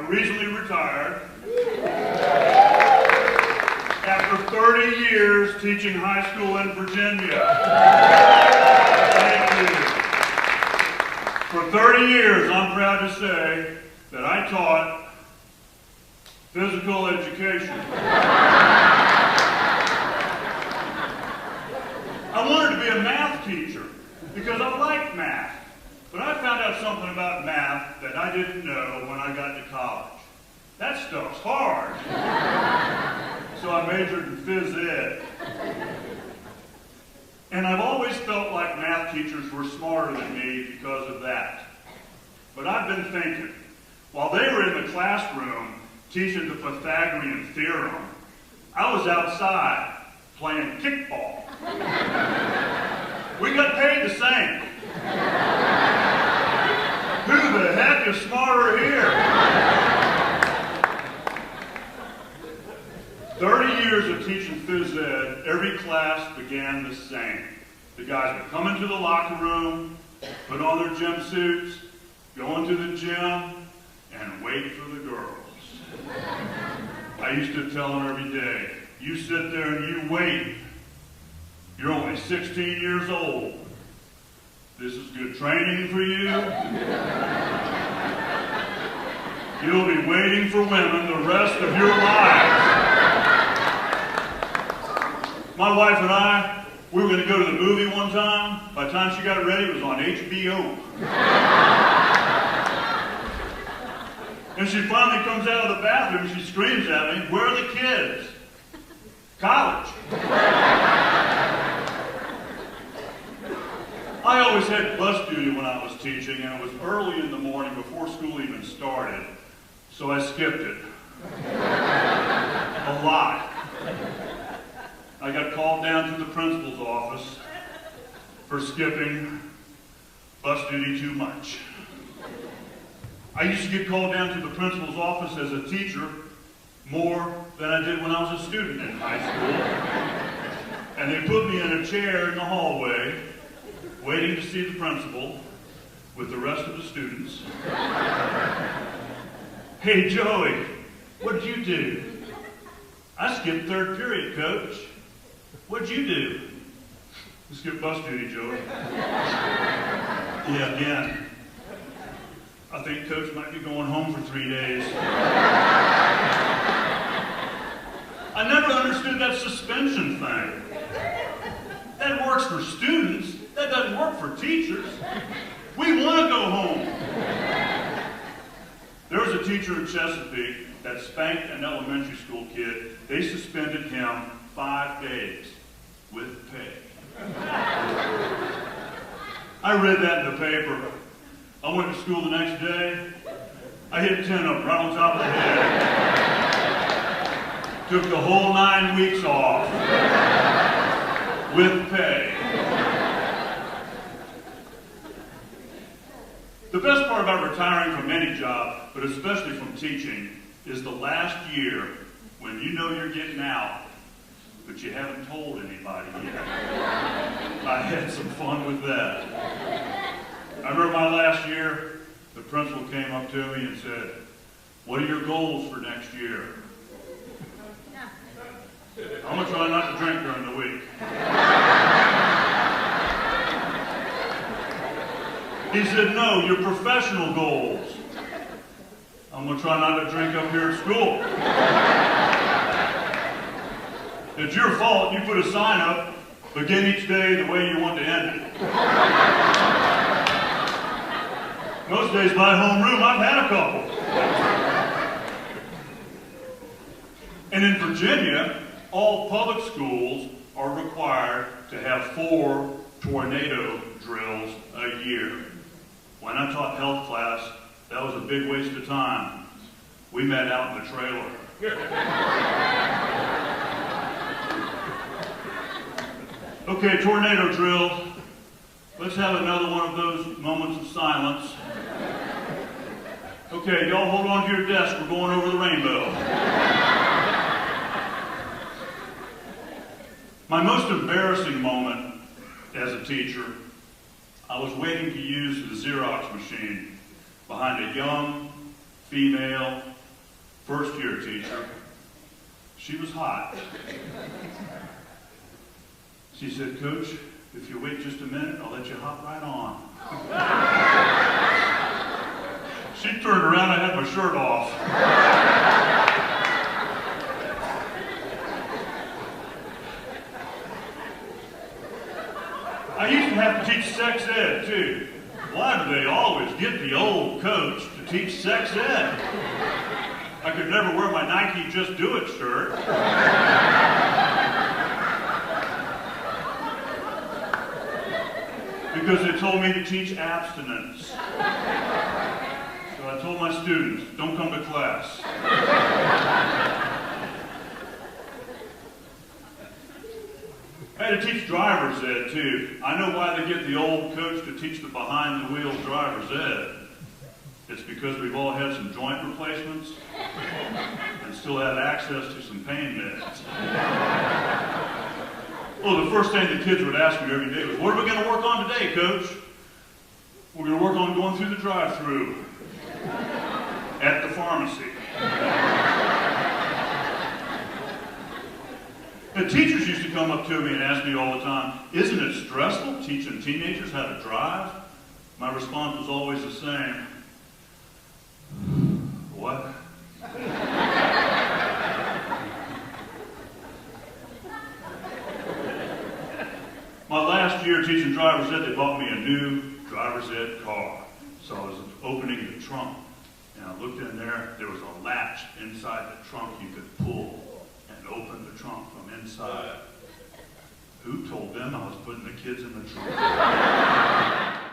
recently retired after 30 years teaching high school in Virginia. Thank you. For 30 years, I'm proud to say that I taught physical education. I wanted to be a math teacher because I liked math. But I found out something about math that I didn't know when I got to college. That stuff's hard. So I majored in phys ed. And I've always felt like math teachers were smarter than me because of that. But I've been thinking, while they were in the classroom teaching the Pythagorean theorem, I was outside playing kickball. We got paid the same. Who the heck is smarter here? 30 years of teaching phys ed, every class began the same. The guys would come into the locker room, put on their gym suits, go into the gym, and wait for the girls. I used to tell them every day, you sit there and you wait. You're only 16 years old. This is good training for you. You'll be waiting for women the rest of your lives. My wife and I, we were going to go to the movie one time. By the time she got it ready, it was on HBO. And she finally comes out of the bathroom and she screams at me, where are the kids? College. I always had bus duty when I was teaching, and it was early in the morning before school even started, so I skipped it. A lot. I got called down to the principal's office for skipping bus duty too much. I used to get called down to the principal's office as a teacher more than I did when I was a student in high school. And they put me in a chair in the hallway, waiting to see the principal with the rest of the students. Hey, Joey, what'd you do? I skipped third period, Coach. What'd you do? I skipped bus duty, Joey. Yeah, again. I think Coach might be going home for 3 days. I never understood that suspension thing. That works for students. That doesn't work for teachers. We want to go home. There was a teacher in Chesapeake that spanked an elementary school kid. They suspended him 5 days with pay. I read that in the paper. I went to school the next day. I hit 10 of them right on top of the head. Took the whole 9 weeks off with pay. The best part about retiring from any job, but especially from teaching, is the last year when you know you're getting out, but you haven't told anybody yet. I had some fun with that. I remember my last year, the principal came up to me and said, what are your goals for next year? I'm going to try not to drink during the week. He said, no, your professional goals. I'm going to try not to drink up here at school. It's your fault. You put a sign up, begin each day the way you want to end it. Most days by homeroom, I've had a couple. And in Virginia, all public schools are required to have 4 tornado drills a year. When I taught health class, that was a big waste of time. We met out in the trailer. Okay, tornado drill. Let's have another one of those moments of silence. Okay, y'all hold on to your desk. We're going over the rainbow. My most embarrassing moment as a teacher, I was waiting to use the Xerox machine behind a young female First year teacher. She was hot. She said, "Coach, if you wait just a minute, I'll let you hop right on." She turned around, I had my shirt off. I used to have to teach sex ed, too. Why do they always get the old coach to teach sex ed? I could never wear my Nike Just Do It shirt. Because they told me to teach abstinence. So I told my students, don't come to class. I had to teach driver's ed, too. I know why they get the old coach to teach the behind-the-wheel driver's ed. It's because we've all had some joint replacements and still have access to some pain meds. Well, the first thing the kids would ask me every day was, "What are we going to work on today, Coach?" "We're going to work on going through the drive-thru at the pharmacy." The teachers used to come up to me and ask me all the time, "Isn't it stressful teaching teenagers how to drive?" My response was always the same. "What?" My last year teaching driver's ed, they bought me a new driver's ed car. So I was opening the trunk, and I looked in there. There was a latch inside the trunk you could pull and open the trunk from inside. Who told them I was putting the kids in the trunk?